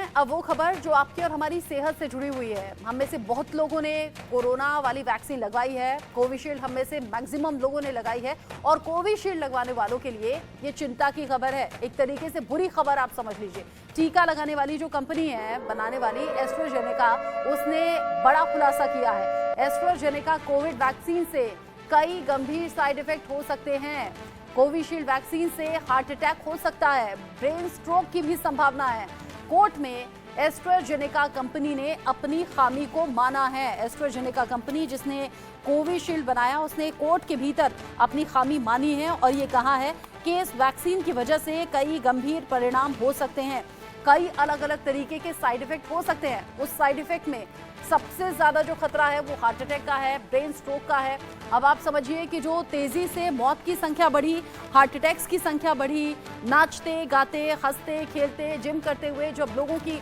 हैं अब वो खबर जो आपकी और हमारी सेहत से जुड़ी हुई है। हम में से बहुत लोगों ने कोरोना वाली वैक्सीन लगवाई है, कोविशील्ड हम में से मैक्सिमम लोगों ने लगाई है और कोविशील्ड लगवाने वालों के लिए ये चिंता की खबर है, एक तरीके से बुरी खबर आप समझ लीजिए। टीका लगाने वाली जो कंपनी है बनाने वाली एस्ट्राजेनेका, उसने बड़ा खुलासा किया है। एस्ट्राजेनेका कोविड वैक्सीन से कई गंभीर साइड इफेक्ट हो सकते हैं। कोविशील्ड वैक्सीन से हार्ट अटैक हो सकता है, ब्रेन स्ट्रोक की भी संभावना है। कोर्ट में एस्ट्राजेनेका कंपनी ने अपनी खामी को माना है। एस्ट्राजेनेका कंपनी जिसने कोविशील्ड बनाया, उसने कोर्ट के भीतर अपनी खामी मानी है और ये कहा है कि इस वैक्सीन की वजह से कई गंभीर परिणाम हो सकते हैं, कई अलग अलग तरीके के साइड इफेक्ट हो सकते हैं। उस साइड इफेक्ट में सबसे ज्यादा जो खतरा है वो हार्ट अटैक का है, ब्रेन स्ट्रोक का है। अब आप समझिए कि जो तेजी से मौत की संख्या बढ़ी, हार्ट अटैक्स की संख्या बढ़ी, नाचते गाते हंसते खेलते जिम करते हुए जब लोगों की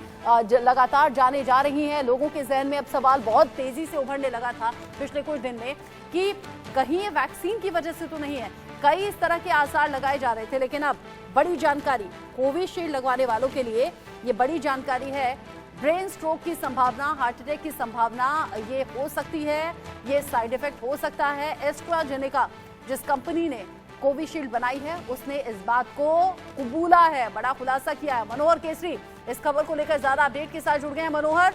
लगातार जाने जा रही हैं, लोगों के जहन में अब सवाल बहुत तेजी से उभरने लगा था पिछले कुछ दिन में कि कहीं ये वैक्सीन की वजह से तो नहीं है। कई इस तरह के आसार लगाए जा रहे थे, लेकिन अब बड़ी जानकारी कोविशील्ड लगवाने वालों के लिए ये बड़ी जानकारी है। ब्रेन स्ट्रोक की संभावना, हार्ट अटैक की संभावना ये हो सकती है, ये साइड इफेक्ट हो सकता है। एस्ट्राजेनेका जिस कंपनी ने कोविशील्ड बनाई है उसने इस बात को कबूला है, बड़ा खुलासा किया है। मनोहर केसरी इस खबर को लेकर ज्यादा अपडेट के साथ जुड़ गए हैं। मनोहर,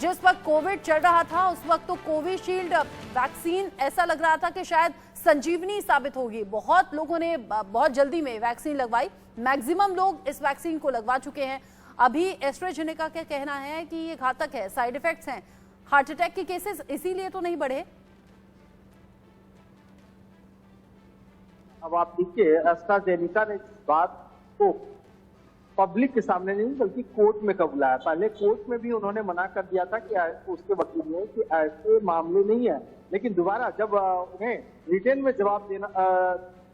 जिस वक्त कोविड चल रहा था उस वक्त तो कोविशील्ड वैक्सीन ऐसा लग रहा था कि शायद संजीवनी साबित होगी। बहुत लोगों ने बहुत जल्दी में वैक्सीन लगवाई, मैक्सिमम लोग इस वैक्सीन को लगवा चुके हैं। अभी एस्ट्राजेनेका का कहना है कि ये घातक है, साइड इफेक्ट्स हैं, हार्ट अटैक के केसेस इसीलिए तो नहीं बढ़े। अब आप देखिए, एस्ट्राजेनेका ने इस बात को पब्लिक के सामने नहीं बल्कि कोर्ट में कबूला है। पहले कोर्ट में भी उन्होंने मना कर दिया था कि उसके वकील ने कि ऐसे मामले नहीं है, लेकिन दोबारा जब उन्हें रिटेन में जवाब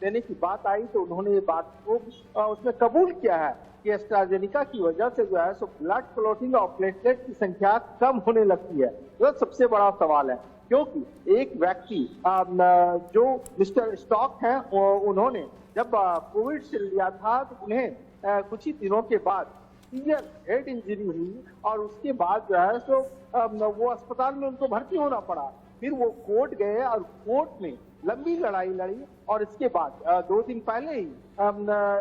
देने की बात आई तो उन्होंने ये बात को उसमें कबूल किया है कि एस्ट्राजेनेका की वजह से जो है सो ब्लड क्लॉटिंग और प्लेटलेट की संख्या कम होने लगती है। तो सबसे बड़ा सवाल है, क्योंकि एक व्यक्ति जो मिस्टर स्टॉक हैं उन्होंने जब कोविड से लिया था तो उन्हें कुछ ही दिनों के बाद सीवियर हेड इंजरी हुई और उसके बाद जो है सो वो अस्पताल में उनको भर्ती होना पड़ा। फिर वो कोर्ट गए और कोर्ट में लंबी लड़ाई लड़ी और इसके बाद 2 दिन पहले ही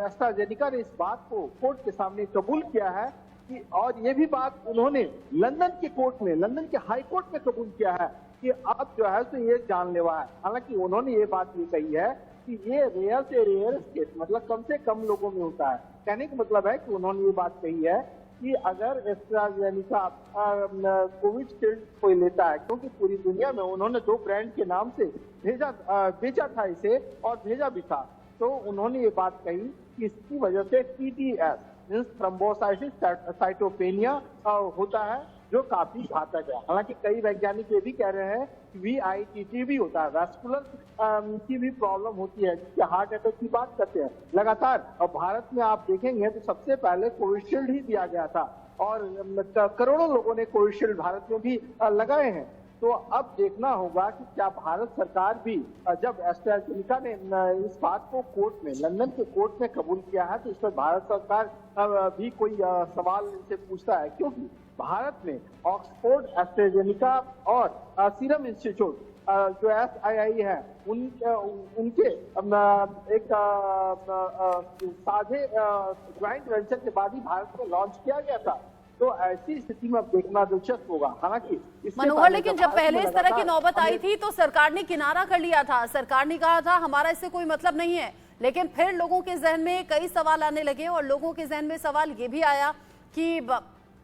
एस्ट्राजेनेका ने इस बात को कोर्ट के सामने कबूल किया है कि, और ये भी बात उन्होंने लंदन के कोर्ट में, लंदन के हाई कोर्ट में कबूल किया है कि अब जो है तो ये जानलेवा है। हालांकि उन्होंने ये बात ये कही है कि ये रेयर से रेयर केस, मतलब कम से कम लोगों में होता है। कहने का मतलब है कि उन्होंने ये बात कही है कि अगर एस्ट्राजेनेका कोविशील्ड कोई लेता है, क्योंकि पूरी दुनिया में उन्होंने 2 ब्रांड के नाम से बेचा था इसे और भेजा भी था, तो उन्होंने ये बात कही कि इसकी वजह से TTS थ्रोम्बोसाइटिस साइटोपेनिया होता है जो काफी घातक है। हालांकि कई वैज्ञानिक ये भी कह रहे हैं कि VITT भी होता है, वैस्कुलर की भी प्रॉब्लम होती है, जिसके हार्ट अटैक की बात करते हैं लगातार। और भारत में आप देखेंगे तो सबसे पहले कोविशील्ड ही दिया गया था और करोड़ों लोगों ने कोविशील्ड भारत में भी लगाए हैं। तो अब देखना होगा कि क्या भारत सरकार भी, जब एस्ट्राजेनेका ने इस बात को कोर्ट में, लंदन के कोर्ट में कबूल किया है, तो इस पर भारत सरकार भी कोई सवाल इनसे पूछता है, क्योंकि भारत में ऑक्सफोर्ड, एस्ट्राजेनेका और सीरम इंस्टीट्यूट जो SII है उनके एक साझे ज्वाइंट वेंचर के बाद ही भारत में लॉन्च किया गया था। तो ऐसी स्थिति में अब देखना दिलचस्प होगा। हालांकि मनोहर, लेकिन जब पहले इस तरह की नौबत आई थी तो सरकार ने किनारा कर लिया था, सरकार ने कहा था हमारा इससे कोई मतलब नहीं है, लेकिन फिर लोगों के जहन में कई सवाल आने लगे और लोगों के जहन में सवाल ये भी आया कि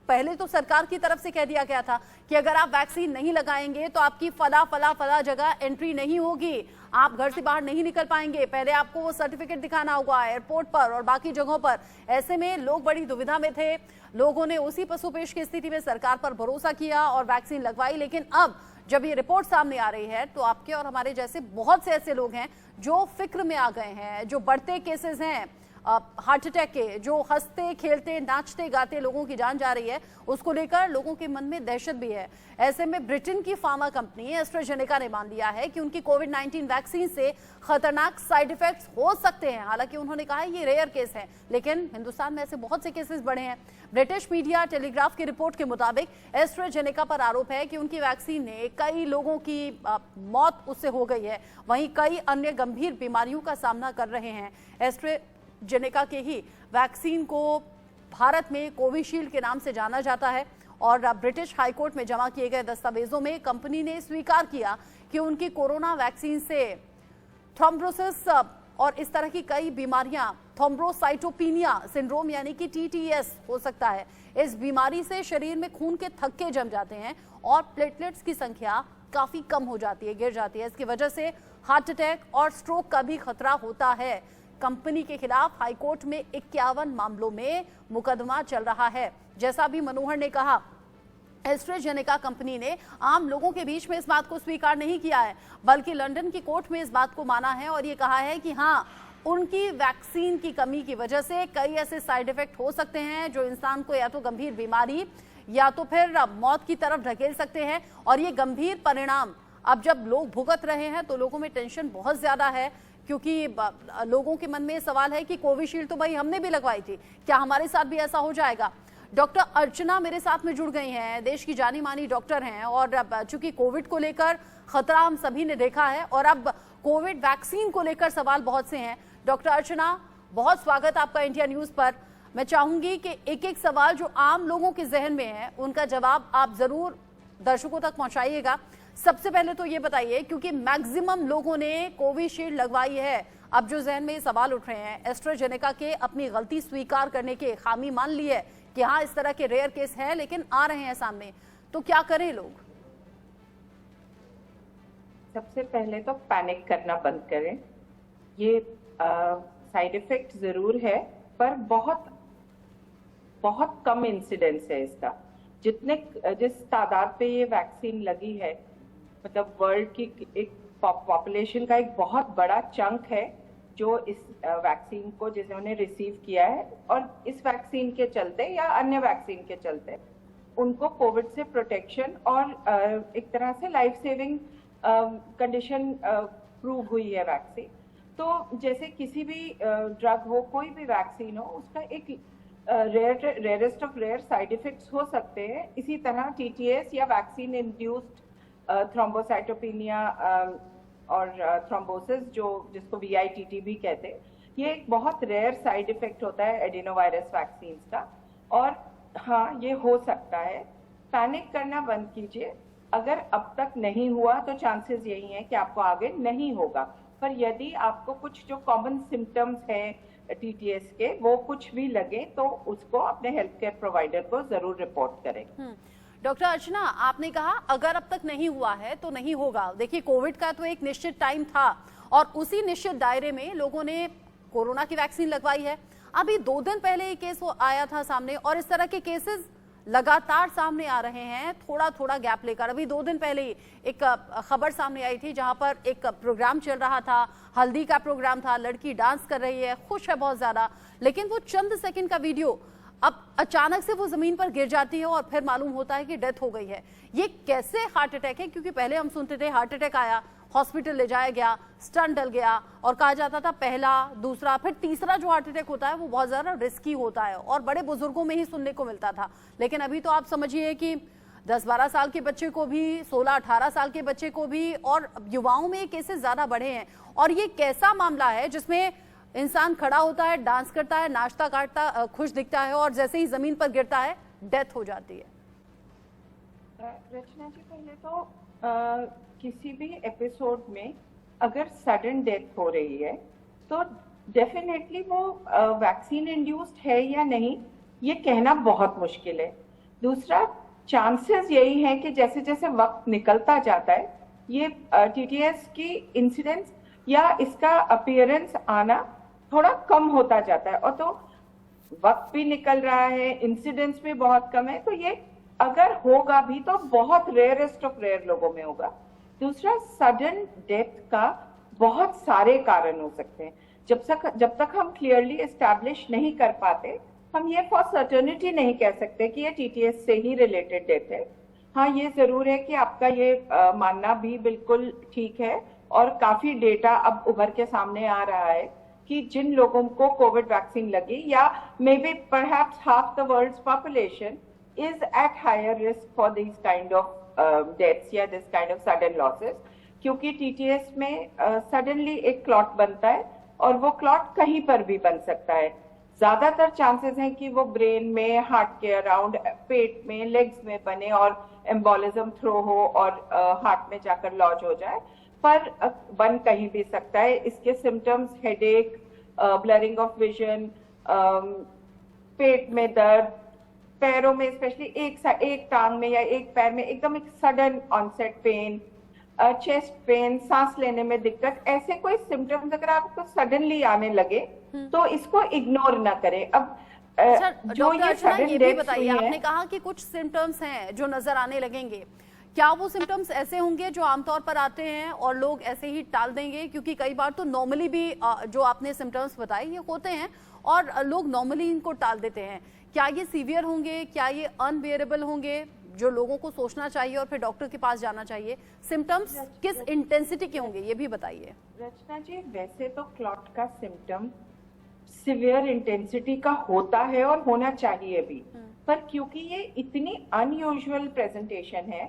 पहले तो सरकार की तरफ से कह दिया गया था कि अगर आप वैक्सीन नहीं लगाएंगे तो आपकी फला जगह एंट्री नहीं होगी, आप घर से बाहर नहीं निकल पाएंगे, पहले आपको वो सर्टिफिकेट दिखाना होगा एयरपोर्ट पर और बाकी जगहों पर। ऐसे में लोग बड़ी दुविधा में थे, लोगों ने उसी पसोपेश की स्थिति में सरकार पर भरोसा किया और वैक्सीन लगवाई। लेकिन अब जब ये रिपोर्ट सामने आ रही है तो आपके और हमारे जैसे बहुत से ऐसे लोग हैं जो फिक्र में आ गए हैं, जो बढ़ते केसेस हैं हार्ट अटैक के, जो हंसते खेलते नाचते गाते लोगों की जान जा रही है, उसको लेकर लोगों के मन में दहशत भी है। ऐसे में ब्रिटेन की फार्मा कंपनी एस्ट्राजेनेका ने मान लिया है कि उनकी कोविड-19 वैक्सीन से खतरनाक साइड इफेक्ट्स हो सकते हैं। हालांकि उन्होंने कहा है ये रेयर केस है, लेकिन हिंदुस्तान में ऐसे बहुत से केसेस बढ़े हैं। ब्रिटिश मीडिया टेलीग्राफ की रिपोर्ट के मुताबिक एस्ट्राजेनेका पर आरोप है कि उनकी वैक्सीन ने कई लोगों की मौत उससे हो गई है, वहीं कई अन्य गंभीर बीमारियों का सामना कर रहे हैं। एस्ट्राजेनेका के ही वैक्सीन को भारत में कोविशील्ड के नाम से जाना जाता है और ब्रिटिश हाईकोर्ट में जमा किए गए दस्तावेजों में कंपनी ने स्वीकार किया कि उनकी कोरोना वैक्सीन से थ्रोम्बोसिस और इस तरह की कई बीमारियां, थ्रोम्बोसाइटोपिनिया सिंड्रोम यानी कि TTS हो सकता है। इस बीमारी से शरीर में खून के थक्के जम जाते हैं और प्लेटलेट्स की संख्या काफी कम हो जाती है, गिर जाती है। इसकी वजह से हार्ट अटैक और स्ट्रोक का भी खतरा होता है। कंपनी के खिलाफ हाईकोर्ट में 51 मामलों में मुकदमा चल रहा है। जैसा भी मनोहर ने कहा, एस्ट्राजेनेका कंपनी ने आम लोगों के बीच में इस बात को स्वीकार नहीं किया है, बल्कि लंदन की कोर्ट में इस बात को माना है और ये कहा है कि हाँ, उनकी वैक्सीन की कमी की वजह से कई ऐसे साइड इफेक्ट हो सकते हैं जो इंसान को या तो गंभीर बीमारी या तो फिर मौत की तरफ ढकेल सकते हैं। और ये गंभीर परिणाम अब जब लोग भुगत रहे हैं तो लोगों में टेंशन बहुत ज्यादा है, क्योंकि लोगों के मन में सवाल है कि कोविशील्ड तो भाई हमने भी लगवाई थी, क्या हमारे साथ भी ऐसा हो जाएगा। डॉक्टर अर्चना मेरे साथ में जुड़ गई हैं, देश की जानी मानी डॉक्टर हैं और चूंकि कोविड को लेकर खतरा हम सभी ने देखा है और अब कोविड वैक्सीन को लेकर सवाल बहुत से हैं। डॉक्टर अर्चना, बहुत स्वागत आपका इंडिया न्यूज पर। मैं चाहूंगी कि एक एक सवाल जो आम लोगों के जहन में है उनका जवाब आप जरूर दर्शकों तक पहुंचाइएगा। सबसे पहले तो ये बताइए, क्योंकि मैक्सिमम लोगों ने कोविशील्ड लगवाई है, अब जो जहन में ये सवाल उठ रहे हैं, एस्ट्राजेनेका के अपनी गलती स्वीकार करने के, खामी मान ली है कि हाँ इस तरह के रेयर केस हैं लेकिन आ रहे हैं सामने, तो क्या करें लोग? सबसे पहले तो पैनिक करना बंद करें। ये साइड इफेक्ट जरूर है पर बहुत बहुत कम इंसिडेंस है इसका। जिस तादाद पे ये वैक्सीन लगी है, मतलब वर्ल्ड की एक पॉपुलेशन का एक बहुत बड़ा चंक है जो इस वैक्सीन को जिन्होंने रिसीव किया है और इस वैक्सीन के चलते या अन्य वैक्सीन के चलते उनको कोविड से प्रोटेक्शन और एक तरह से लाइफ सेविंग कंडीशन प्रूव हुई है वैक्सीन। तो जैसे किसी भी ड्रग हो, कोई भी वैक्सीन हो, उसका एक rarest of rare side effects हो सकते हैं। इसी तरह TTS या वैक्सीन इंड्यूस्ड थ्रोम्बोसाइटोपिनिया और थ्रोम्बोसिस, जिसको VITT भी कहते हैं, ये एक बहुत रेयर साइड इफेक्ट होता है एडिनोवायरस वैक्सीन का और हाँ ये हो सकता है। पैनिक करना बंद कीजिए। अगर अब तक नहीं हुआ तो चांसेस यही हैं कि आपको आगे नहीं होगा, पर यदि आपको कुछ जो कॉमन सिम्टम्स हैं TTS के वो कुछ भी लगे तो उसको अपने हेल्थ केयर प्रोवाइडर को जरूर रिपोर्ट करें। डॉक्टर अर्चना, आपने कहा अगर अब तक नहीं हुआ है तो नहीं होगा। देखिए, कोविड का तो एक निश्चित टाइम था और उसी निश्चित दायरे में लोगों ने कोरोना की वैक्सीन लगवाई है। अभी 2 दिन पहले एक केस आया था सामने और इस तरह के केसेस लगातार सामने आ रहे हैं, थोड़ा थोड़ा गैप लेकर। अभी 2 दिन पहले ही एक खबर सामने आई थी जहां पर एक प्रोग्राम चल रहा था, हल्दी का प्रोग्राम था, लड़की डांस कर रही है, खुश है बहुत ज्यादा, लेकिन वो चंद सेकंड का वीडियो, अब अचानक से वो जमीन पर गिर जाती है और फिर मालूम होता है कि डेथ हो गई है। ये कैसे हार्ट अटैक है? क्योंकि पहले हम सुनते थे हार्ट अटैक आया, हॉस्पिटल ले जाया गया, स्टंट डल गया और कहा जाता था पहला, दूसरा, फिर तीसरा जो हार्ट अटैक होता है वो बहुत ज्यादा रिस्की होता है और बड़े बुजुर्गों में ही सुनने को मिलता था। लेकिन अभी तो आप समझिए कि 10-12 साल के बच्चे को भी, 16-18 साल के बच्चे को भी और युवाओं में केसेस ज्यादा बढ़े हैं। और ये कैसा मामला है जिसमें इंसान खड़ा होता है, डांस करता है, नाश्ता काटता, खुश दिखता है और जैसे ही जमीन पर गिरता है डेथ हो जाती है? रचना जी, पहले तो किसी भी एपिसोड में अगर सडन डेथ हो रही है तो डेफिनेटली वो वैक्सीन इंड्यूस्ड है या नहीं ये कहना बहुत मुश्किल है। दूसरा, चांसेस यही है कि जैसे जैसे वक्त निकलता जाता है ये TTS की इंसिडेंस या इसका अपीयरेंस आना थोड़ा कम होता जाता है और तो वक्त भी निकल रहा है, इंसिडेंस भी बहुत कम है, तो ये अगर होगा भी तो बहुत रेयरेस्ट ऑफ रेयर लोगों में होगा। दूसरा, सडन डेथ का बहुत सारे कारण हो सकते हैं। जब तक हम क्लियरली एस्टैब्लिश नहीं कर पाते, हम ये फॉर सर्टेनिटी नहीं कह सकते कि ये टीटीएस से ही रिलेटेड डेथ है। हाँ, ये जरूर है कि आपका ये मानना भी बिल्कुल ठीक है और काफी डेटा अब उभर के सामने आ रहा है कि जिन लोगों को कोविड वैक्सीन लगी या may be perhaps half the world's population is at higher risk for this kind of deaths या this kind of sudden losses, क्योंकि टीटीएस में सडनली एक क्लॉट बनता है और वो क्लॉट कहीं पर भी बन सकता है। ज्यादातर चांसेस हैं कि वो ब्रेन में, हार्ट के अराउंड, पेट में, लेग्स में बने और एम्बोलिज्म थ्रो हो और हार्ट में जाकर लॉज हो जाए, पर बन कहीं भी सकता है। इसके symptoms headache, blurring of vision, पेट में दर्द, पैरों में स्पेशली एक टांग में या एक पैर में एकदम एक sudden onset pain, chest pain, सांस लेने में दिक्कत, ऐसे कोई सिम्टम्स अगर आपको सडनली आने लगे तो इसको इग्नोर ना करें। अब जो ये सडन ये भी डेथ बताइए, आपने कहा कि कुछ सिम्टम्स हैं जो नजर आने लगेंगे, क्या वो सिम्टम्स ऐसे होंगे जो आमतौर पर आते हैं और लोग ऐसे ही टाल देंगे? क्योंकि कई बार तो नॉर्मली भी जो आपने सिम्टम्स बताए ये होते हैं और लोग नॉर्मली इनको टाल देते हैं। क्या ये सीवियर होंगे, क्या ये अनबेरेबल होंगे जो लोगों को सोचना चाहिए और फिर डॉक्टर के पास जाना चाहिए? सिम्टम्स किस इंटेंसिटी के होंगे ये भी बताइए। रचना जी, वैसे तो क्लॉट का सिम्टम सिवियर इंटेंसिटी का होता है और होना चाहिए भी, पर क्योंकि ये इतनी अनयूजुअल प्रेजेंटेशन है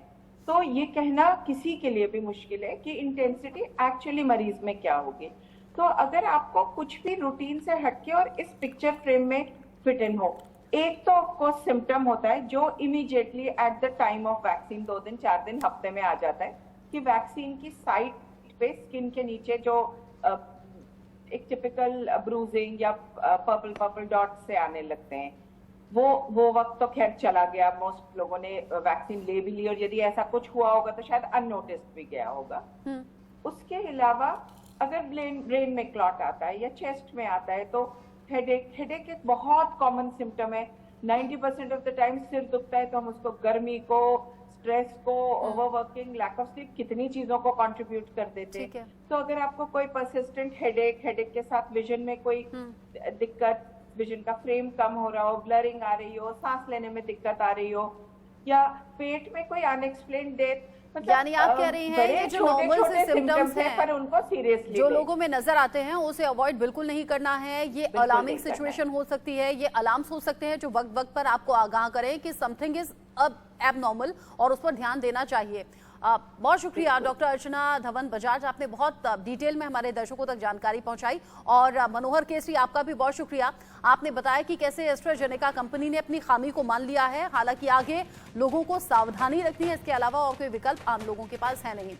तो ये कहना किसी के लिए भी मुश्किल है कि इंटेंसिटी एक्चुअली मरीज में क्या होगी। तो अगर आपको कुछ भी रूटीन से हटके और इस पिक्चर फ्रेम में फिट इन हो, एक तो ऑफकोर्स सिम्टम होता है जो immediately at the time of vaccine 2 दिन 4 दिन हफ्ते में आ जाता है कि वैक्सीन की साइट पे स्किन के नीचे जो एक टिपिकल ब्रूजिंग या पर्पल डॉट से आने लगते हैं। वो वक्त तो खैर चला गया, मोस्ट लोगों ने वैक्सीन ले भी ली और यदि ऐसा कुछ हुआ होगा तो शायद अननोटिस्ड भी गया होगा। उसके अलावा अगर ब्रेन में क्लॉट आता है या चेस्ट में आता है तो हेडेक एक बहुत कॉमन सिम्टम है। 90% ऑफ द टाइम सिर दुखता है तो हम उसको गर्मी को, स्ट्रेस को, ओवरवर्किंग, लैक ऑफ स्लीप, कितनी चीजों को कंट्रीब्यूट कर देते हैं। तो अगर आपको कोई परसिस्टेंट हेडेक के साथ विजन में कोई दिक्कत, विजन का फ्रेम कम हो रहा हो, ब्लरिंग आ रही हो, सांस लेने में दिक्कत आ रही हो या पेट में कोई अनएक्सप्लेन्ड डेथ, मतलब यानी आप कह रही हैं ये जो नॉर्मल से सिम्टम्स हैं पर उनको सीरियसली जो लोगों में नजर आते हैं उसे अवॉइड बिल्कुल नहीं करना है। ये अलार्मिंग सिचुएशन हो सकती है, ये अलार्म्स हो सकते हैं जो वक्त वक्त पर आपको आगाह करें कि समथिंग इज एबनॉर्मल और उस पर ध्यान देना चाहिए। बहुत शुक्रिया डॉक्टर अर्चना धवन बजाज, आपने बहुत डिटेल में हमारे दर्शकों तक जानकारी पहुंचाई। और मनोहर केसरी, आपका भी बहुत शुक्रिया, आपने बताया कि कैसे एस्ट्राजेनेका कंपनी ने अपनी खामी को मान लिया है। हालांकि आगे लोगों को सावधानी रखनी है, इसके अलावा और कोई विकल्प आम लोगों के पास है नहीं।